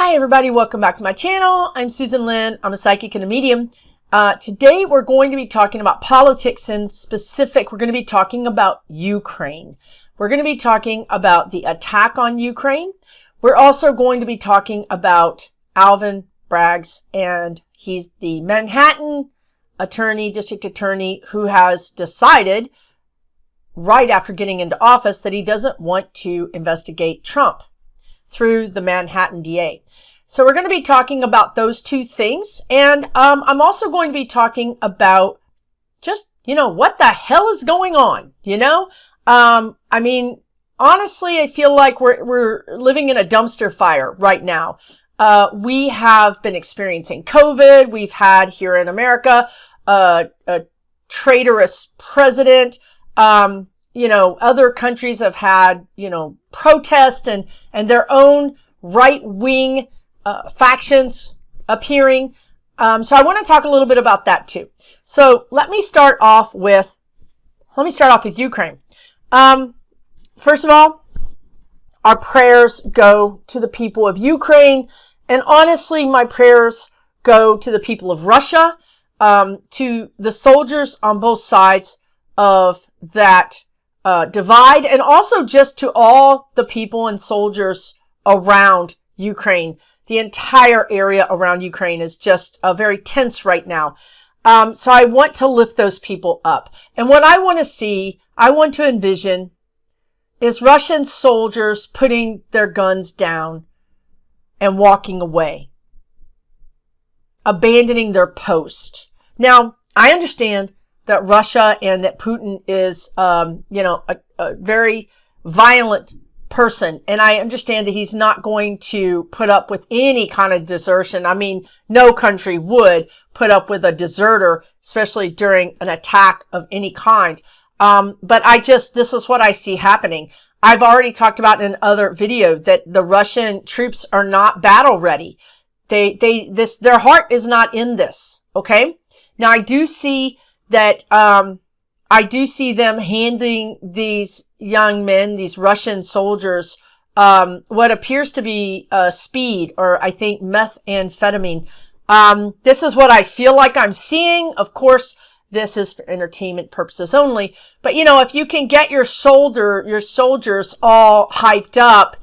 Hi everybody, welcome back to my channel. I'm Susan Lynn. I'm a psychic and a medium. Today we're going to be talking about politics, and specific, we're going to be talking about Ukraine. We're going to be talking about the attack on Ukraine. We're also going to be talking about Alvin Braggs, and he's the Manhattan district attorney, who has decided right after getting into office that he doesn't want to investigate Trump through the Manhattan DA. So we're going to be talking about those two things. And I'm also going to be talking about just, what the hell is going on? I mean, honestly, I feel like we're living in a dumpster fire right now. We have been experiencing COVID. We've had here in America a traitorous president. Other countries have had, protest and their own right-wing factions appearing. So I want to talk a little bit about that too. So let me start off with Ukraine. First of all, our prayers go to the people of Ukraine. And honestly, my prayers go to the people of Russia, to the soldiers on both sides of that divide, and also just to all the people and soldiers around Ukraine. The entire area around Ukraine is just very tense right now. So I want to lift those people up. And what I want to see, I want to envision, is Russian soldiers putting their guns down and walking away, abandoning their post. Now, I understand that Russia and that Putin is, a very violent person. And I understand that he's not going to put up with any kind of desertion. I mean, no country would put up with a deserter, especially during an attack of any kind. But this is what I see happening. I've already talked about in another video that the Russian troops are not battle ready. Their heart is not in this. Okay. Now I do see that, I do see them handing these young men, these Russian soldiers, what appears to be, speed, or I think methamphetamine. This is what I feel like I'm seeing. Of course, this is for entertainment purposes only. But if you can get your soldiers all hyped up,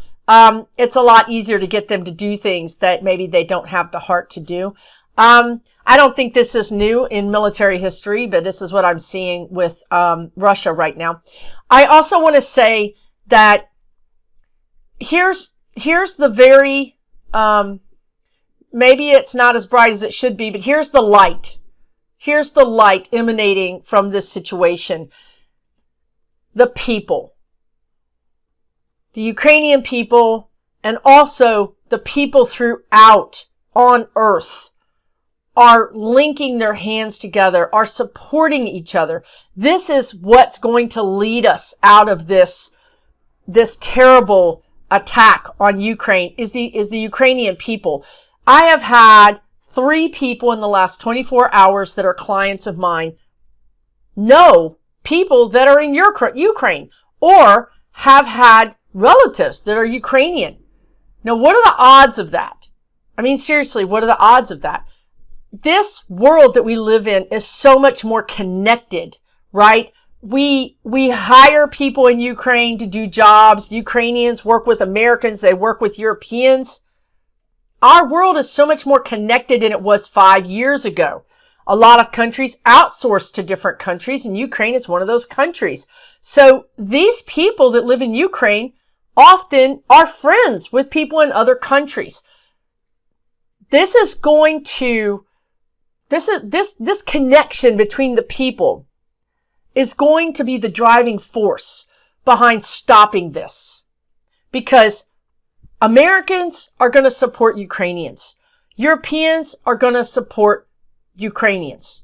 it's a lot easier to get them to do things that maybe they don't have the heart to do. I don't think this is new in military history, but this is what I'm seeing with Russia right now. I also want to say that here's the very, maybe it's not as bright as it should be, but here's the light. Here's the light emanating from this situation. The people. The Ukrainian people, and also the people throughout on earth, are linking their hands together, are supporting each other. This is what's going to lead us out of this terrible attack on Ukraine, is the Ukrainian people. I have had 3 people in the last 24 hours that are clients of mine know people that are in Ukraine, or have had relatives that are Ukrainian. Now, what are the odds of that? I mean, seriously, what are the odds of that? This world that we live in is so much more connected, right? We hire people in Ukraine to do jobs. Ukrainians work with Americans. They work with Europeans. Our world is so much more connected than it was 5 years ago. A lot of countries outsource to different countries, and Ukraine is one of those countries. So these people that live in Ukraine often are friends with people in other countries. This connection between the people is going to be the driving force behind stopping this. Because Americans are going to support Ukrainians. Europeans are going to support Ukrainians.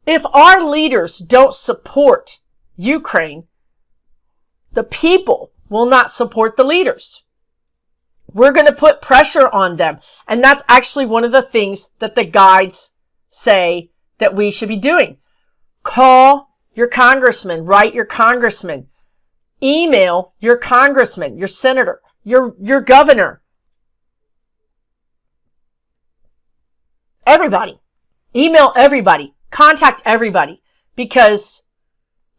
If our leaders don't support Ukraine, the people will not support the leaders. We're going to put pressure on them. And that's actually one of the things that the guides say that we should be doing. Call your congressman, write your congressman, email your congressman, your senator, your governor. everybody, email everybody, contact everybody, because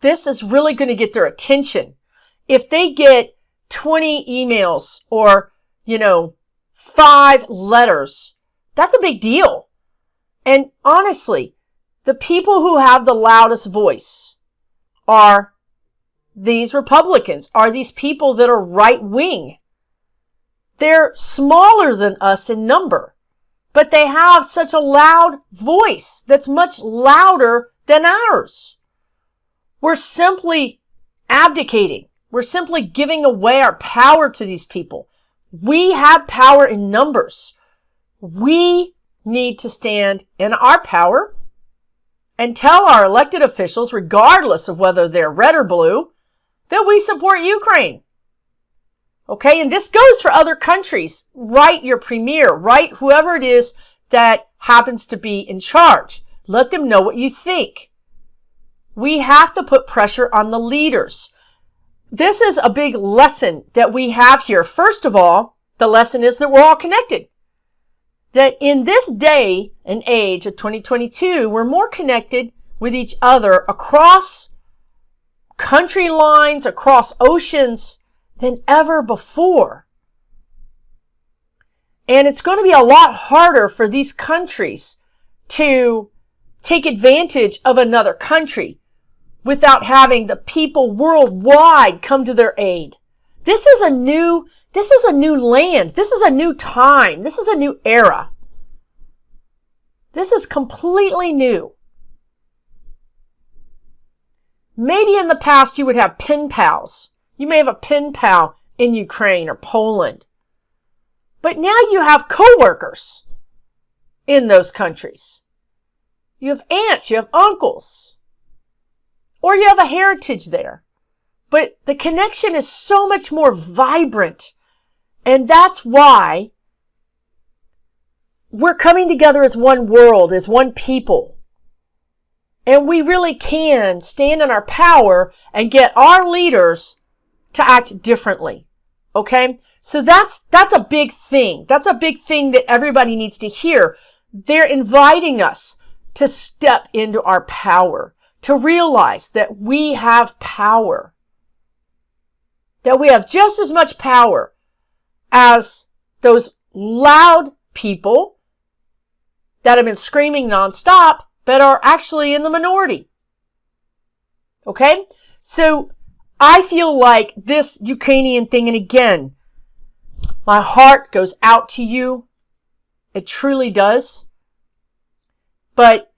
this is really going to get their attention. If they get 20 emails or, 5 letters, that's a big deal. And honestly, the people who have the loudest voice are these Republicans, are these people that are right wing. They're smaller than us in number, but they have such a loud voice that's much louder than ours. We're simply abdicating. We're simply giving away our power to these people. We have power in numbers. We need to stand in our power and tell our elected officials, regardless of whether they're red or blue, that we support Ukraine. Okay, and this goes for other countries. Write your premier, write whoever it is that happens to be in charge. Let them know what you think. We have to put pressure on the leaders. This is a big lesson that we have here. First of all, the lesson is that we're all connected. That in this day and age of 2022, we're more connected with each other across country lines, across oceans than ever before. And it's going to be a lot harder for these countries to take advantage of another country without having the people worldwide come to their aid. This is a new land. This is a new time. This is a new era. This is completely new. Maybe in the past you would have pen pals. You may have a pen pal in Ukraine or Poland. But now you have co-workers in those countries. You have aunts, you have uncles, or you have a heritage there. But the connection is so much more vibrant. And that's why we're coming together as one world, as one people. And we really can stand in our power and get our leaders to act differently. Okay? So that's a big thing. That's a big thing that everybody needs to hear. They're inviting us to step into our power, to realize that we have power. That we have just as much power as those loud people that have been screaming nonstop, but are actually in the minority. Okay? So I feel like this Ukrainian thing, and again, my heart goes out to you. It truly does. But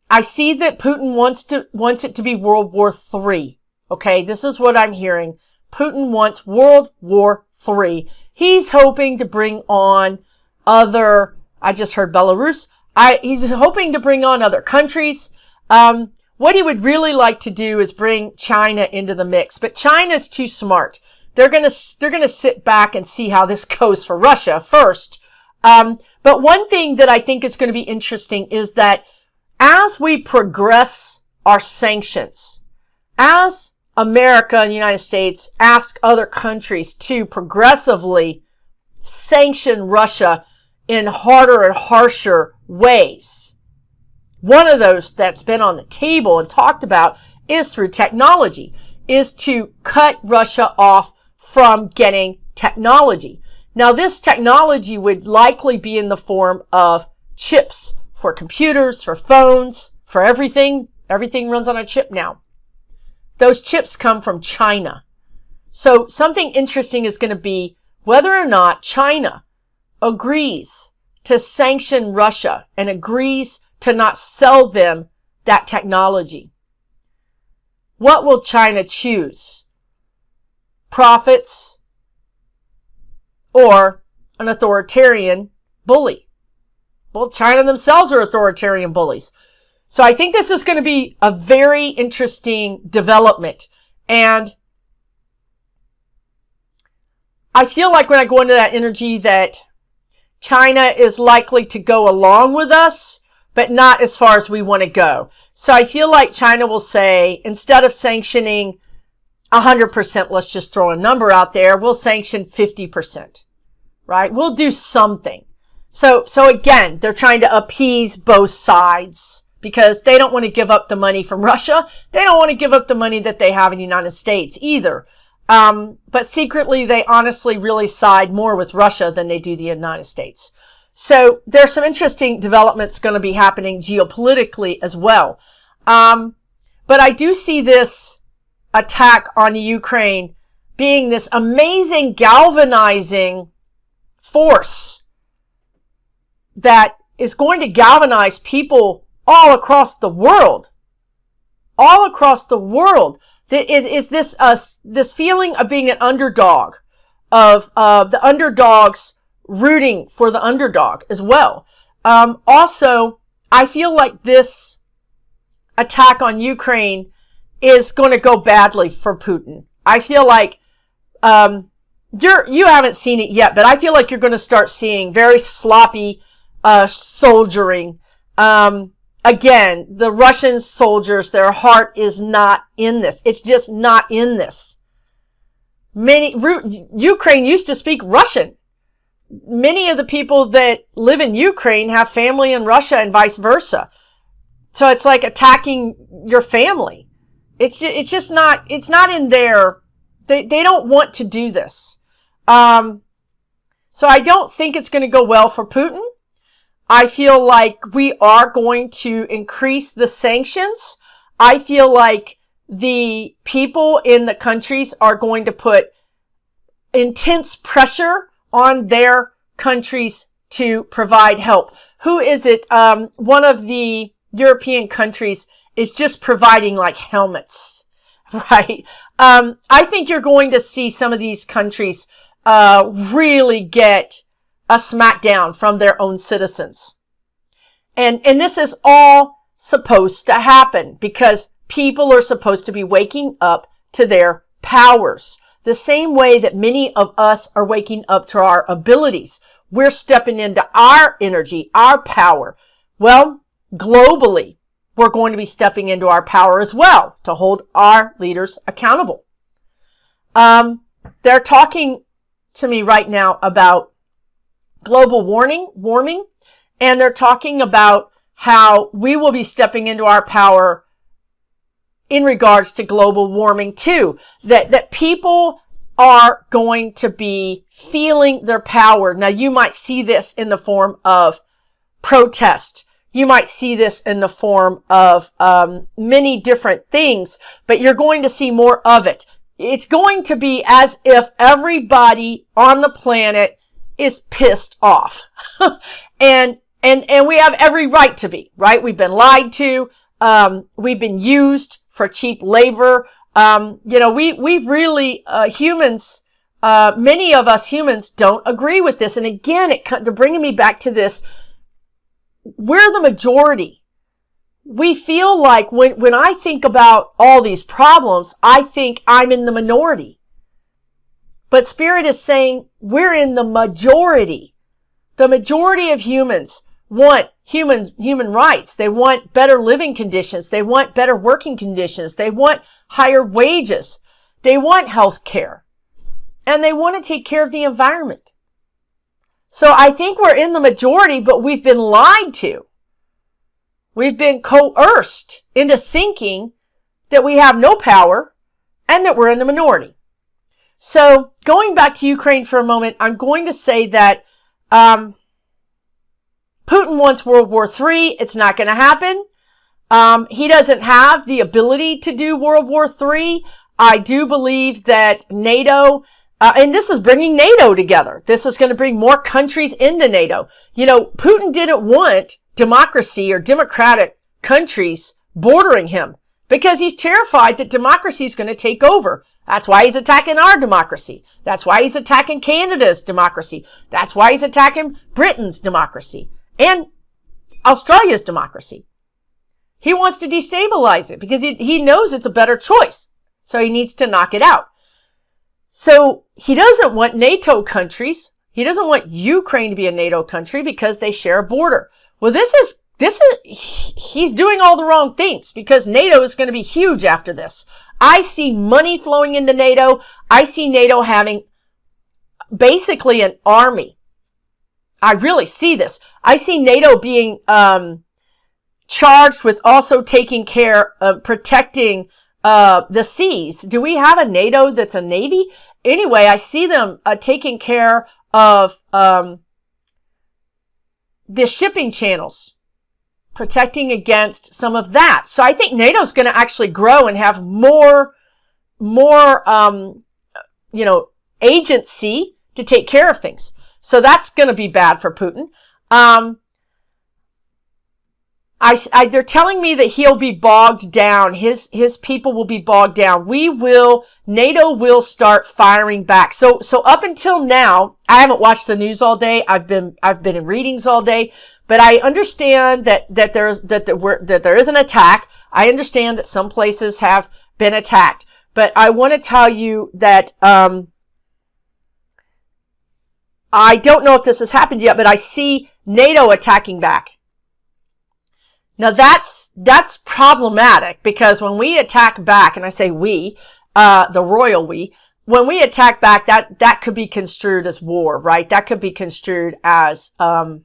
I see that Putin wants it to be World War III. Okay? This is what I'm hearing. Putin wants World War III. He's hoping to bring on I just heard Belarus. He's hoping to bring on other countries. What he would really like to do is bring China into the mix, but China's too smart. They're gonna sit back and see how this goes for Russia first. But one thing that I think is going to be interesting is that as we progress our sanctions, as America and the United States ask other countries to progressively sanction Russia in harder and harsher ways. One of those that's been on the table and talked about is through technology, is to cut Russia off from getting technology. Now, this technology would likely be in the form of chips for computers, for phones, for everything. Everything runs on a chip now. Those chips come from China. So something interesting is going to be whether or not China agrees to sanction Russia and agrees to not sell them that technology. What will China choose? Profits or an authoritarian bully? Well, China themselves are authoritarian bullies. So I think this is going to be a very interesting development. And I feel like when I go into that energy that China is likely to go along with us, but not as far as we want to go. So I feel like China will say, instead of sanctioning 100%, let's just throw a number out there, we'll sanction 50%, right? We'll do something. So again, they're trying to appease both sides because they don't want to give up the money from Russia. They don't want to give up the money that they have in the United States either. But secretly, they honestly really side more with Russia than they do the United States. So there's some interesting developments going to be happening geopolitically as well. But I do see this attack on Ukraine being this amazing galvanizing force that is going to galvanize people all across the world. All across the world. Is this feeling of being an underdog, of the underdogs rooting for the underdog as well. Also, I feel like this attack on Ukraine is going to go badly for Putin. I feel like you haven't seen it yet, but I feel like you're going to start seeing very sloppy soldiering. Again, the Russian soldiers, their heart is not in this. It's just not in this. Ukraine used to speak Russian. Many of the people that live in Ukraine have family in Russia and vice versa. So it's like attacking your family. It's just not, it's not in their, they don't want to do this. So I don't think it's going to go well for Putin. I feel like we are going to increase the sanctions. I feel like the people in the countries are going to put intense pressure on their countries to provide help. Who is it? One of the European countries is just providing like helmets, right? I think you're going to see some of these countries really get a smackdown from their own citizens. And this is all supposed to happen because people are supposed to be waking up to their powers. The same way that many of us are waking up to our abilities. We're stepping into our energy, our power. Well, globally, we're going to be stepping into our power as well to hold our leaders accountable. They're talking to me right now about global warming, and they're talking about how we will be stepping into our power in regards to global warming too. That people are going to be feeling their power. Now, you might see this in the form of protest. You might see this in the form of many different things, but you're going to see more of it. It's going to be as if everybody on the planet is pissed off. and we have every right to be, right? We've been lied to. We've been used for cheap labor. We've really, humans, many of us humans don't agree with this. And again, they're bringing me back to this. We're the majority. We feel like when I think about all these problems, I think I'm in the minority. But Spirit is saying we're in the majority. The majority of humans want human rights. They want better living conditions. They want better working conditions. They want higher wages. They want health care. And they want to take care of the environment. So I think we're in the majority, but we've been lied to. We've been coerced into thinking that we have no power and that we're in the minority. So going back to Ukraine for a moment, I'm going to say that Putin wants World War III. It's not going to happen. He doesn't have the ability to do World War III. I do believe that NATO, and this is bringing NATO together. This is going to bring more countries into NATO. You know, Putin didn't want democracy or democratic countries bordering him because he's terrified that democracy is going to take over. That's why he's attacking our democracy. That's why he's attacking Canada's democracy. That's why he's attacking Britain's democracy and Australia's democracy. He wants to destabilize it because he knows it's a better choice. So he needs to knock it out. So he doesn't want NATO countries. He doesn't want Ukraine to be a NATO country because they share a border. Well, he's doing all the wrong things because NATO is going to be huge after this. I see money flowing into NATO. I see NATO having basically an army I really see this. I see NATO being charged with also taking care of protecting the seas. Do we have a NATO that's a navy? Anyway, I see them taking care of the shipping channels, protecting against some of that. So I think NATO's going to actually grow and have more agency to take care of things. So that's going to be bad for Putin. They're telling me that he'll be bogged down. His people will be bogged down. NATO will start firing back. So up until now, I haven't watched the news all day. I've been in readings all day, but I understand that there is an attack. I understand that some places have been attacked, but I want to tell you that, I don't know if this has happened yet, but I see NATO attacking back. Now that's problematic, because when we attack back, and I say we, the royal we, when we attack back, that could be construed as war, right? That could be construed as, but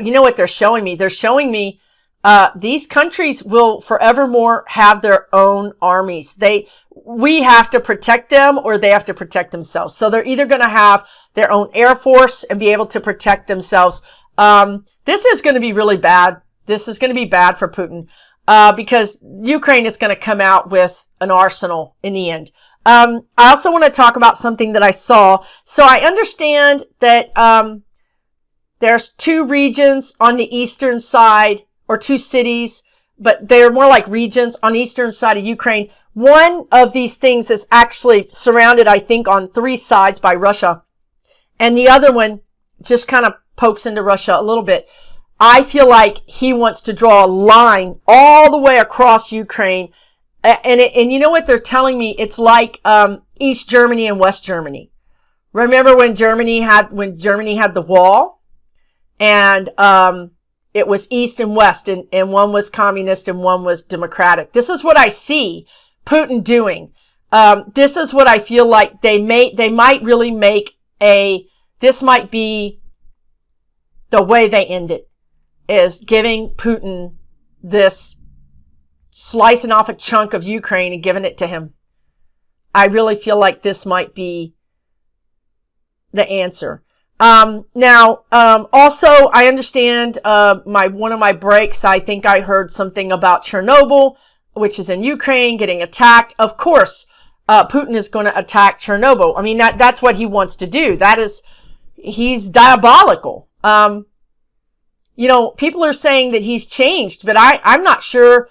you know what they're showing me? They're showing me, these countries will forevermore have their own armies. We have to protect them, or they have to protect themselves. So they're either going to have their own air force and be able to protect themselves. This is going to be really bad. This is going to be bad for Putin, because Ukraine is going to come out with an arsenal in the end. I also want to talk about something that I saw. So I understand that, there's 2 regions on the eastern side, or 2 cities, but they're more like regions on the eastern side of Ukraine. One of these things is actually surrounded, I think, on 3 sides by Russia. And the other one just kind of pokes into Russia a little bit. I feel like he wants to draw a line all the way across Ukraine. And you know what they're telling me? It's like, East Germany and West Germany. Remember when Germany had the wall? And, it was East and West, and one was communist and one was democratic. This is what I see Putin doing. This is what I feel like they might really make this might be the way they end it, is giving Putin this, slicing off a chunk of Ukraine and giving it to him. I really feel like this might be the answer. Also, I understand, one of my breaks, I think I heard something about Chernobyl, which is in Ukraine, getting attacked. Of course, Putin is going to attack Chernobyl. I mean, that's what he wants to do. He's diabolical. People are saying that he's changed, but I'm not sure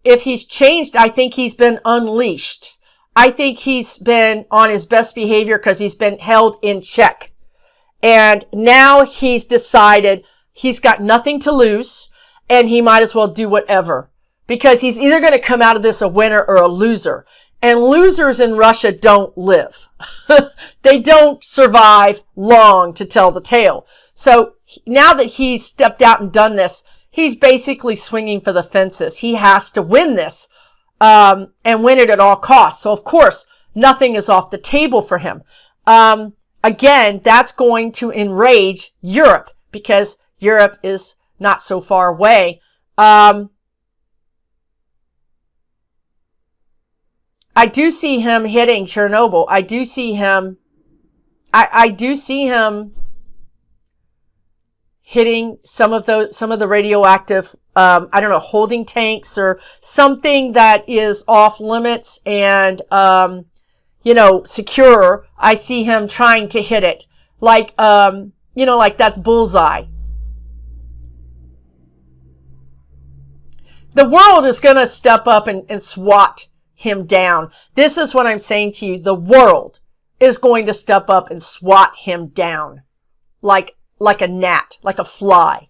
if he's changed. I think he's been unleashed. I think he's been on his best behavior because he's been held in check. And now he's decided he's got nothing to lose, and he might as well do whatever, because he's either going to come out of this a winner or a loser. And losers in Russia don't live. They don't survive long to tell the tale. So now that he's stepped out and done this, he's basically swinging for the fences. He has to win this, and win it at all costs. So of course, nothing is off the table for him. Again, that's going to enrage Europe, because Europe is not so far away. I do see him hitting Chernobyl. I do see him hitting some of the radioactive, holding tanks or something that is off limits and, secure. I see him trying to hit it like that's bullseye. The world is going to step up and swat him down. This is what I'm saying to you. The world is going to step up and swat him down like a gnat, like a fly.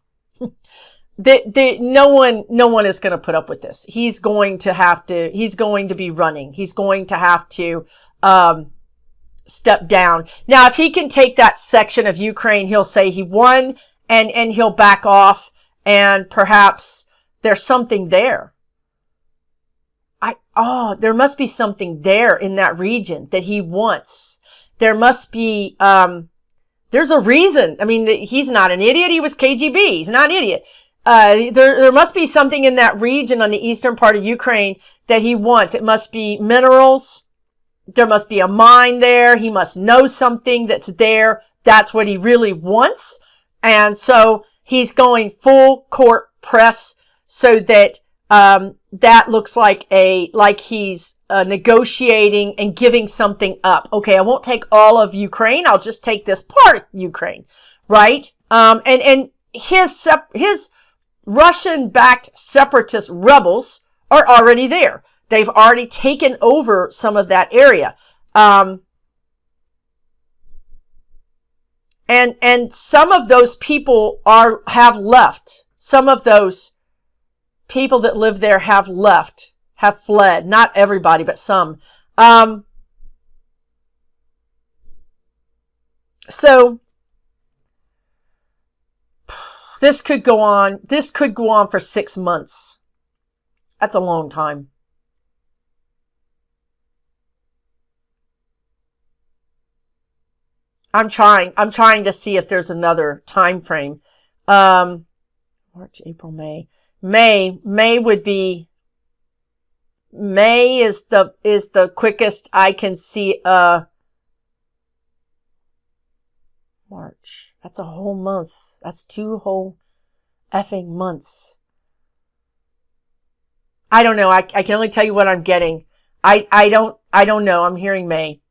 No one is going to put up with this. He's going to be running. He's going to have to step down. Now, if he can take that section of Ukraine, he'll say he won, and he'll back off, and perhaps there's something there. There must be something there in that region that he wants. There must be, There's a reason. I mean, he's not an idiot. He was KGB. He's not an idiot. There must be something in that region on the eastern part of Ukraine that he wants. It must be minerals. There must be a mine there. He must know something that's there. That's what he really wants. And so he's going full court press so that that looks like he's negotiating and giving something up. Okay, I won't take all of Ukraine. I'll just take this part of Ukraine, right? And his Russian-backed separatist rebels are already there. They've already taken over some of that area. And some of those people have left. Some of those people that live there have fled. Not everybody, but some. So this could go on. This could go on for 6 months. That's a long time. I'm trying to see if there's another time frame. March, April, May. May would be, May is the quickest I can see. March. That's a whole month. That's 2 whole effing months. I don't know. I can only tell you what I'm getting. I don't know. I'm hearing May.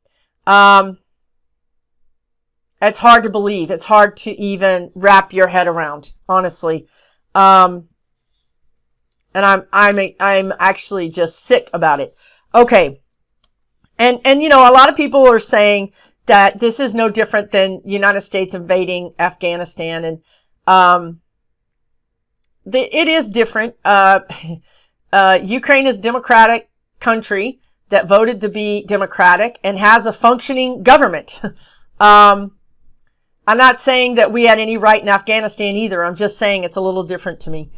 It's hard to believe. It's hard to even wrap your head around, honestly. And I'm actually just sick about it. Okay. And you know, a lot of people are saying that this is no different than United States invading Afghanistan. And, it is different. Ukraine is a democratic country that voted to be democratic and has a functioning government. I'm not saying that we had any right in Afghanistan either. I'm just saying it's a little different to me.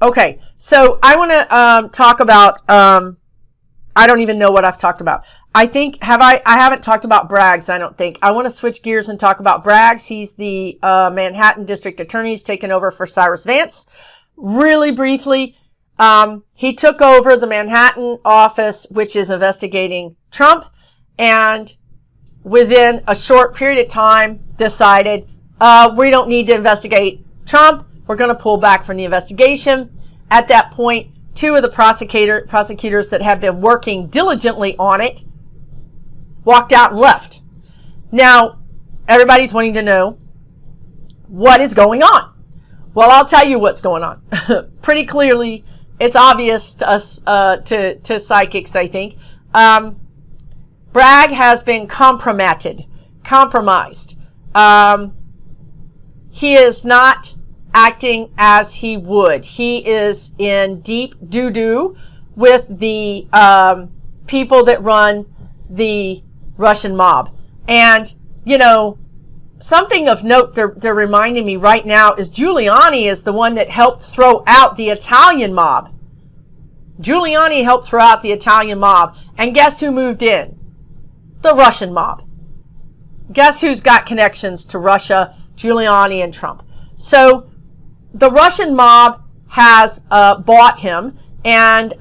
Okay, so I want to talk about, I don't even know what I've talked about. I think, I haven't talked about Braggs, I don't think. I want to switch gears and talk about Braggs. He's the Manhattan District Attorney. He's taken over for Cyrus Vance. Really briefly, he took over the Manhattan office, which is investigating Trump, and within a short period of time decided, we don't need to investigate Trump. We're going to pull back from the investigation. At that point, 2 of the prosecutors that have been working diligently on it walked out and left. Now, everybody's wanting to know what is going on. Well, I'll tell you what's going on. Pretty clearly, it's obvious to us, to psychics, I think. Bragg has been compromised. He is not acting as he would. He is in deep doo-doo with the people that run the Russian mob. And, you know, something of note they're reminding me right now is Giuliani is the one that helped throw out the Italian mob. Giuliani helped throw out the Italian mob. And guess who moved in? The Russian mob. Guess who's got connections to Russia, Giuliani, and Trump? So the Russian mob has bought him, and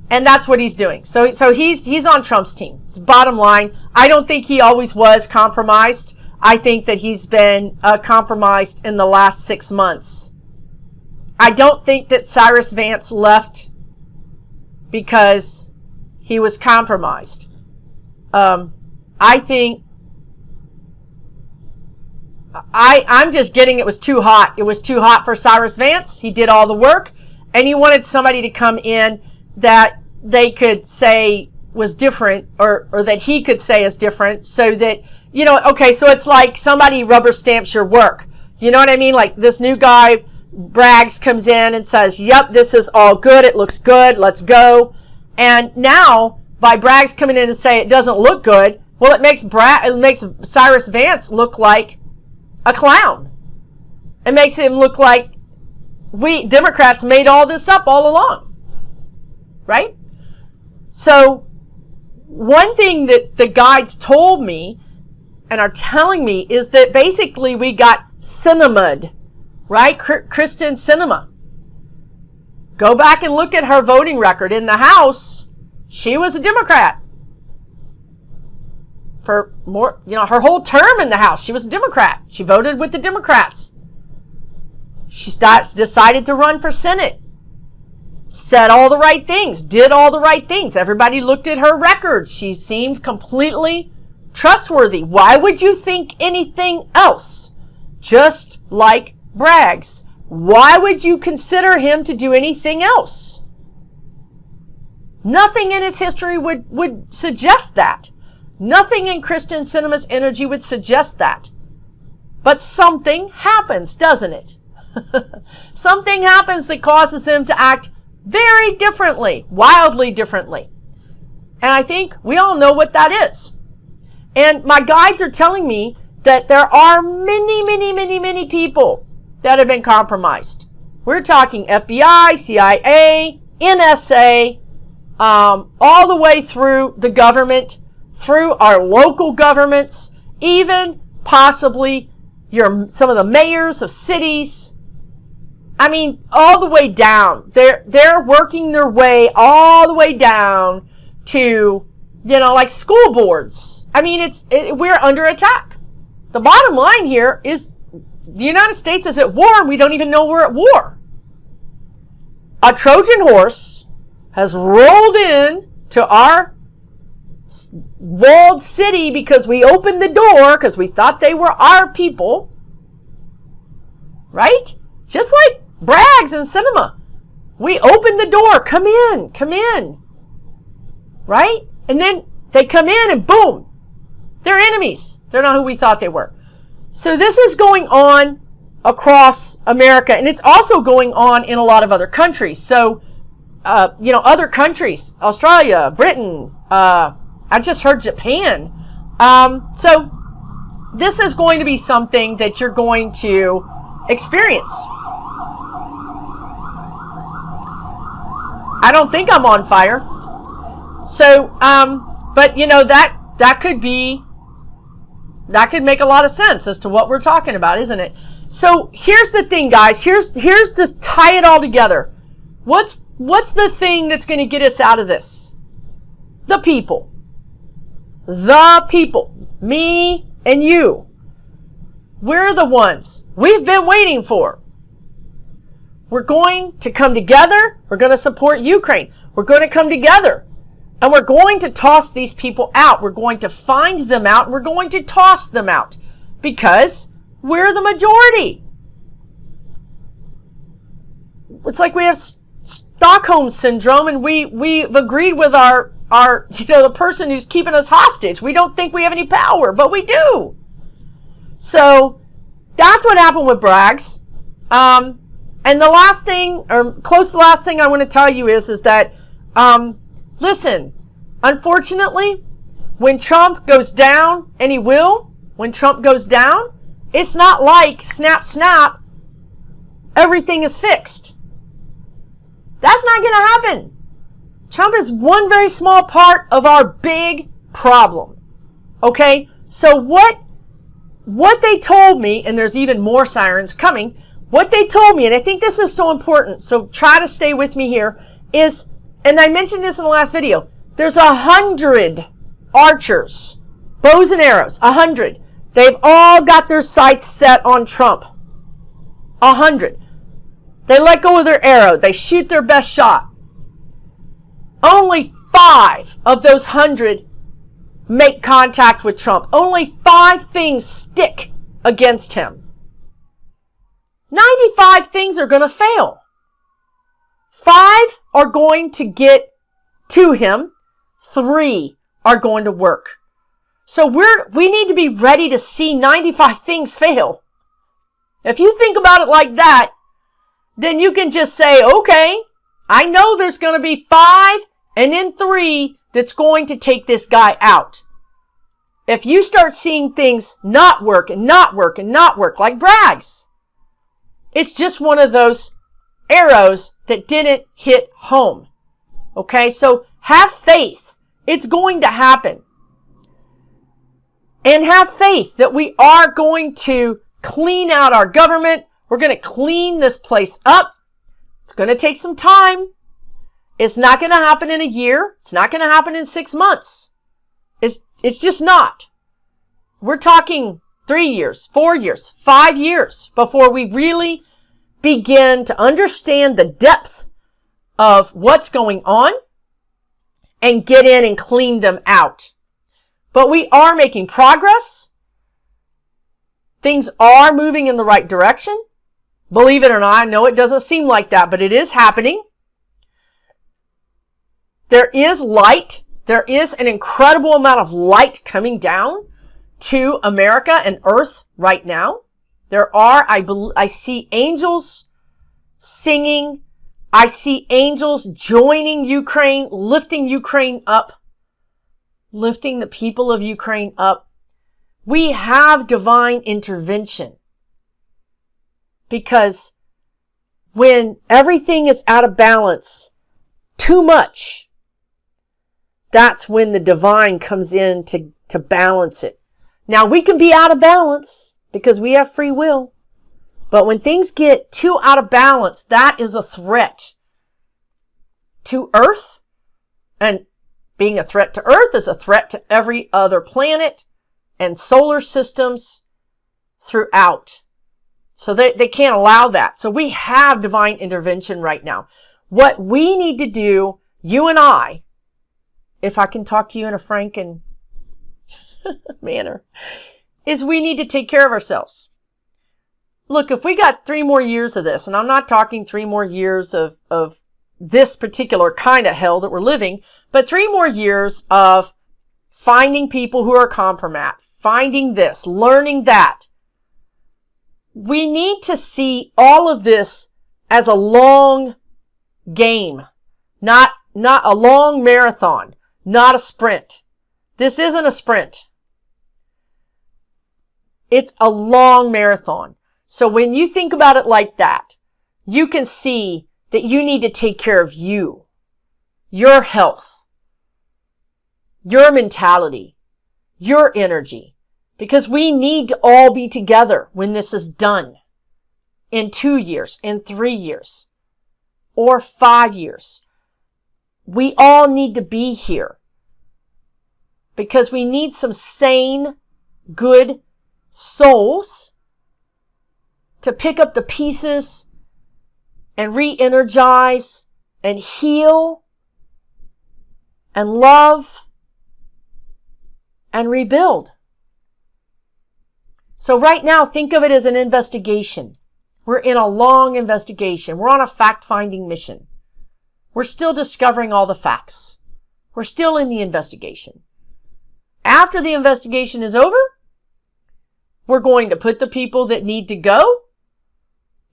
that's what he's doing. So he's on Trump's team. Bottom line, I don't think he always was compromised. I think that he's been compromised in the last 6 months. I don't think that Cyrus Vance left because he was compromised. I think I'm just getting it was too hot. It was too hot for Cyrus Vance. He did all the work, and he wanted somebody to come in that they could say was different, or that he could say is different, so that, you know, okay, so it's like somebody rubber stamps your work. You know what I mean? Like this new guy, Braggs, comes in and says, yep, this is all good. It looks good. Let's go. And now, by Braggs coming in and say it doesn't look good, well, it makes Cyrus Vance look like a clown. It makes him look like we Democrats made all this up all along. Right? So one thing that the guides told me and are telling me is that basically we got cinemaed, right? Kristen Sinema. Go back and look at her voting record in the House. She was a Democrat. For more, her whole term in the House, she was a Democrat. She voted with the Democrats. She decided to run for Senate. Said all the right things, did all the right things. Everybody looked at her record. She seemed completely trustworthy. Why would you think anything else? Just like Braggs. Why would you consider him to do anything else? Nothing in his history would suggest that. Nothing in Kristen Sinema's energy would suggest that. But something happens, doesn't it? Something happens that causes them to act very differently, wildly differently. And I think we all know what that is. And my guides are telling me that there are many people that have been compromised. We're talking FBI, CIA, NSA, all the way through the government, through our local governments, even possibly some of the mayors of cities. I mean, all the way down. They're working their way all the way down to, like school boards. I mean, we're under attack. The bottom line here is the United States is at war and we don't even know we're at war. A Trojan horse has rolled in to our walled city because we opened the door because we thought they were our people. Right? Just like Braggs and Sinema. We opened the door. Come in. Right? And then they come in and boom. They're enemies. They're not who we thought they were. So this is going on across America, and it's also going on in a lot of other countries. So, other countries, Australia, Britain, I just heard Japan. So this is going to be something that you're going to experience. I don't think I'm on fire. So, but that could make a lot of sense as to what we're talking about, isn't it? So here's the thing, guys. Here's to tie it all together. What's the thing that's going to get us out of this? The people. The people. Me and you. We're the ones we've been waiting for. We're going to come together. We're going to support Ukraine. We're going to come together. And we're going to toss these people out. We're going to find them out. And we're going to toss them out. Because we're the majority. It's like we have Stockholm syndrome and we've agreed with our the person who's keeping us hostage. We don't think we have any power, but we do. So that's what happened with Braggs. And the last thing, or close to the last thing I want to tell you is that, listen, unfortunately, when Trump goes down, and he will, when Trump goes down, it's not like snap, everything is fixed. That's not going to happen. Trump is one very small part of our big problem. Okay? So what they told me, and there's even more sirens coming, what they told me, and I think this is so important, so try to stay with me here, is, and I mentioned this in the last video, there's 100 archers, bows and arrows, 100. They've all got their sights set on Trump. 100. They let go of their arrow. They shoot their best shot. Only 5 of those 100 make contact with Trump. Only 5 things stick against him. 95 things are going to fail. 5 are going to get to him. 3 are going to work. So we need to be ready to see 95 things fail. If you think about it like that, then you can just say, okay, I know there's going to be 5 and then 3 that's going to take this guy out. If you start seeing things not work and not work and not work, like Braggs, it's just one of those arrows that didn't hit home. Okay, so have faith It's going to happen. And have faith that we are going to clean out our government. We're going to clean this place up. It's going to take some time. It's not going to happen in a year. It's not going to happen in 6 months. It's just not. We're talking 3 years, 4 years, 5 years before we really begin to understand the depth of what's going on and get in and clean them out. But we are making progress. Things are moving in the right direction. Believe it or not, I know it doesn't seem like that, but it is happening. There is light. There is an incredible amount of light coming down to America and Earth right now. There are, I see angels singing. I see angels joining Ukraine, lifting Ukraine up, lifting the people of Ukraine up. We have divine intervention. Because when everything is out of balance, too much, that's when the divine comes in to balance it. Now, we can be out of balance because we have free will. But when things get too out of balance, that is a threat to Earth. And being a threat to Earth is a threat to every other planet and solar systems throughout. So they can't allow that. So we have divine intervention right now. What we need to do, you and I, if I can talk to you in a frank and manner, is we need to take care of ourselves. Look, if we got 3 more years of this, and I'm not talking 3 more years of this particular kind of hell that we're living, but 3 more years of finding people who are compromised, finding this, learning that. We need to see all of this as a long game, not a long marathon, not a sprint. This isn't a sprint. It's a long marathon. So when you think about it like that, you can see that you need to take care of you, your health, your mentality, your energy, because we need to all be together when this is done in 2 years, in 3 years, or 5 years. We all need to be here because we need some sane, good souls to pick up the pieces and re-energize and heal and love and rebuild. So right now, think of it as an investigation. We're in a long investigation. We're on a fact-finding mission. We're still discovering all the facts. We're still in the investigation. After the investigation is over, we're going to put the people that need to go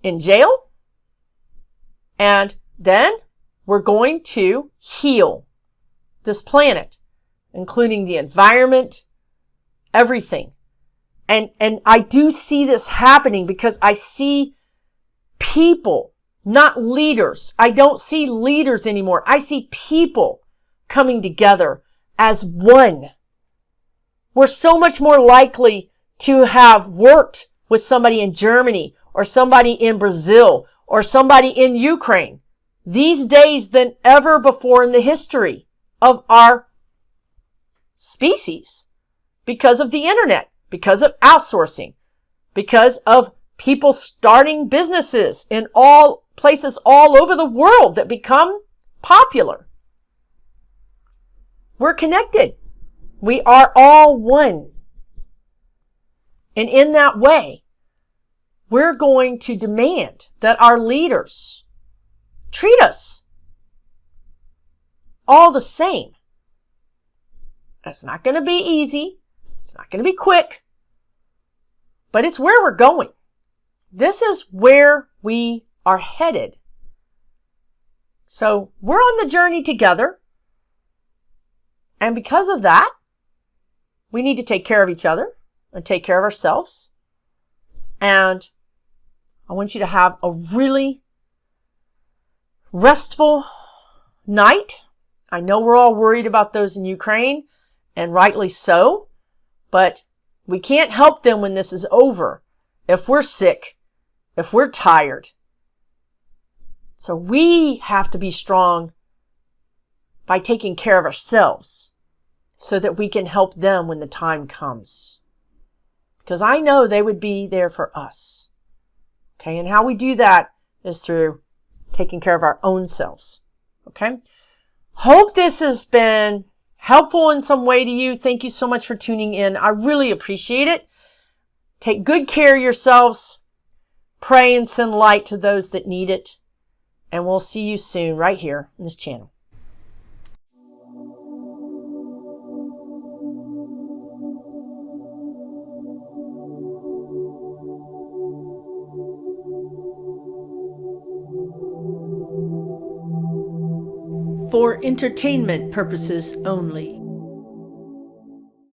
in jail. And then we're going to heal this planet, including the environment, everything. And I do see this happening because I see people, not leaders. I don't see leaders anymore. I see people coming together as one. We're so much more likely to have worked with somebody in Germany or somebody in Brazil or somebody in Ukraine these days than ever before in the history of our species because of the internet, because of outsourcing, because of people starting businesses in all places all over the world that become popular. We're connected. We are all one. And in that way, we're going to demand that our leaders treat us all the same. That's not going to be easy. It's not going to be quick. But it's where we're going. This is where we are headed. So we're on the journey together. And because of that, we need to take care of each other and take care of ourselves. And I want you to have a really restful night. I know we're all worried about those in Ukraine, and rightly so, but we can't help them when this is over if we're sick, if we're tired. So we have to be strong by taking care of ourselves so that we can help them when the time comes. Because I know they would be there for us. Okay, and how we do that is through taking care of our own selves. Okay? Hope this has been helpful in some way to you. Thank you so much for tuning in. I really appreciate it. Take good care of yourselves. Pray and send light to those that need it. And we'll see you soon right here on this channel. For entertainment purposes only.